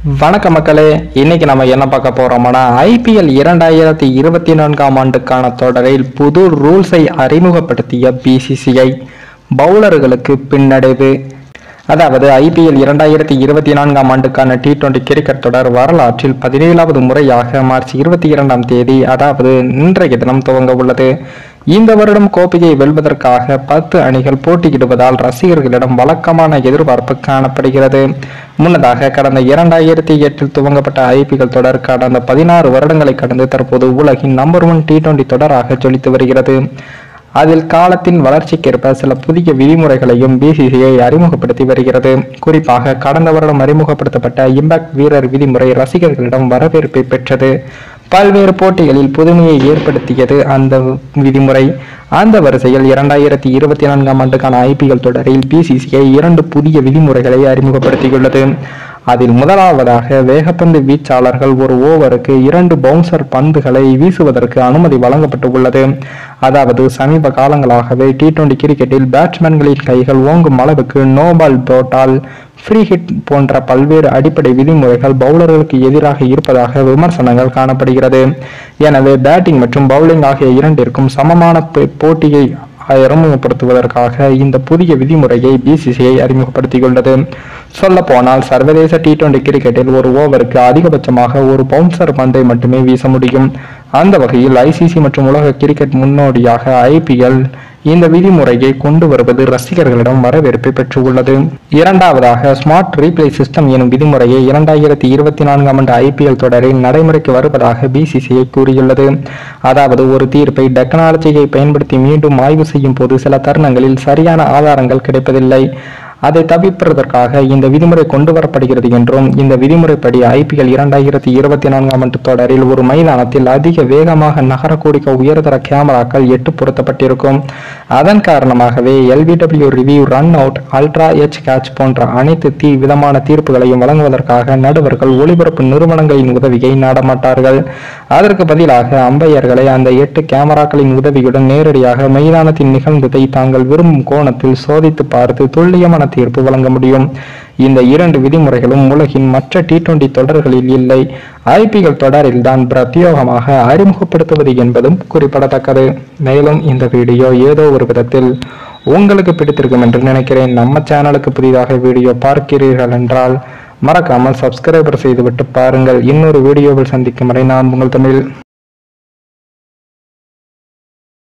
வணக்க மக்களே, இன்னைக்கு நம்ம என்ன பார்க்க போறோம்னா ஐபிஎல் 2024ஆம் ஆண்டுக்கான தொடரில் புது ரூல்ஸை அறிமுகப்படுத்திய பிசிசிஐ. பவுலர்களுக்கு பின்னடைவு. அதாவது ஐபிஎல் 2024ஆம் ஆண்டுக்கான T20 கிரிக்கெட் தொடர் வரலாற்றில் 17வது முறையாக மார்ச் 22ஆம் தேதி, அதாவது இன்றைய தினம் துவங்க உள்ளது. இந்த வருடம் கோப்பையை வெல்வதற்காக 10 அணிகள் போட்டியிடுவதால் ரசிகர்களிடம் வழக்கமான எதிர்பார்ப்பு காணப்படுகிறது. முன்னதாக கடந்த 2008இல் துவங்கப்பட்ட ஐபிஎல் தொடர் கடந்த 16 வருடங்களை கடந்து தற்போது உலகின் நம்பர் 1 T20 தொடராக ஜொலித்து வருகிறது. அதில் காலத்தின் வளர்ச்சிக்கேற்ப சில புதிய விதிமுறைகளையும் பிசிசிஐ அறிமுகப்படுத்தி வருகிறது. குறிப்பாக கடந்த வருடம் அறிமுகப்படுத்தப்பட்ட இம்பாக்ட் வீரர் விதிமுறை ரசிகர்களிடம் வரவேற்பை பெற்றது. பல்வேறு போட்டிகளில் புதுமையை ஏற்படுத்தியது அந்த விதிமுறை. அந்த வரிசையில் 2024ஆம் ஆண்டுக்கான ஐபிஎல் தொடரில் பிசிசிஐ 2 புதிய விதிமுறைகளை அறிமுகப்படுத்தியுள்ளது. அதில் முதலாவதாக வேகப்பந்து வீச்சாளர்கள் ஒரு ஓவருக்கு 2 பவுன்சர் பந்துகளை வீசுவதற்கு அனுமதி வழங்கப்பட்டு உள்ளது. அதாவது சமீப காலங்களாகவே T20 கிரிக்கெட்டில் பேட்ஸ்மேன்களின் கைகள் ஓங்கும் அளவுக்கு நோ பால் போட்டால் ஃப்ரீ ஹிட் போன்ற பல்வேறு அடிப்படை விதிமுறைகள் பவுலர்களுக்கு எதிராக இருப்பதாக விமர்சனங்கள் காணப்படுகிறது. எனவே பேட்டிங் மற்றும் பவுலிங் ஆகிய இரண்டிற்கும் சமமான போட்டியை அறிமுகப்படுத்துவதற்காக இந்த புதிய விதிமுறையை பிசிசிஐ அறிமுகப்படுத்தியுள்ளது. சொல்ல போனால் சர்வதேச T20 கிரிக்கெட்டில் ஒரு ஓவருக்கு அதிகபட்சமாக ஒரு பவுன்சர் பந்தை மட்டுமே வீச முடியும். அந்த வகையில் ஐசிசி மற்றும் உலக கிரிக்கெட் முன்னோடியாக ஐபிஎல் இந்த விதிமுறையை கொண்டு வருவது ரசிகர்களிடம் வரவேற்பை பெற்றுள்ளது. இரண்டாவதாக ஸ்மார்ட் ரீப்ளே சிஸ்டம் எனும் விதிமுறையை 2024ஆம் ஆண்டு ஐபிஎல் தொடரில் நடைமுறைக்கு வருவதாக பிசிசிஐ கூறியுள்ளது. அதாவது ஒரு தீர்ப்பை டெக்னாலஜியை பயன்படுத்தி மீண்டும் ஆய்வு செய்யும் போது சில தருணங்களில் சரியான ஆதாரங்கள் கிடைப்பதில்லை. அதை தவிர்ப்பதற்காக இந்த விதிமுறை கொண்டு வரப்படுகிறது என்றும், இந்த விதிமுறைப்படி ஐபிஎல் 2024ஆம் ஆண்டு தொடரில் ஒரு மைதானத்தில் அதிக வேகமாக நகரக்கூடிய உயர்தர கேமராக்கள் 8 பொருத்தப்பட்டிருக்கும். அதன் காரணமாகவே LBW review, run out, ultra H catch போன்ற அனைத்து விதமான தீர்ப்புகளையும் வழங்குவதற்காக நடுவர்கள் ஒளிபரப்பு நிறுவனங்களின் உதவியை நாடமாட்டார்கள். அதற்கு பதிலாக அம்பையர்களை அந்த 8 கேமராக்களின் உதவியுடன் நேரடியாக மைதானத்தில் நிகழ்ந்ததை தாங்கள் விரும்பும் கோணத்தில் சோதித்து பார்த்து துல்லியமான தீர்ப்பு வழங்க முடியும். இந்த 2 விதிமுறைகளும் உலகின் மற்ற T20 தொடர்களில் இல்லை. ஐபிஎல் தொடரில் தான் பிரத்யேகமாக அறிமுகப்படுத்துவது என்பதும் குறிப்பிடத்தக்கது. மேலும் இந்த வீடியோ ஏதோ ஒரு விதத்தில் உங்களுக்கு பிடித்திருக்கும் என்று நினைக்கிறேன். நம்ம சேனலுக்கு புதிதாக வீடியோ பார்க்கிறீர்கள் என்றால் மறக்காமல் சப்ஸ்கிரைபர் செய்துவிட்டு பாருங்கள். இன்னொரு வீடியோவில் சந்திக்கும் வரை நான் உங்கள் தமிழ்.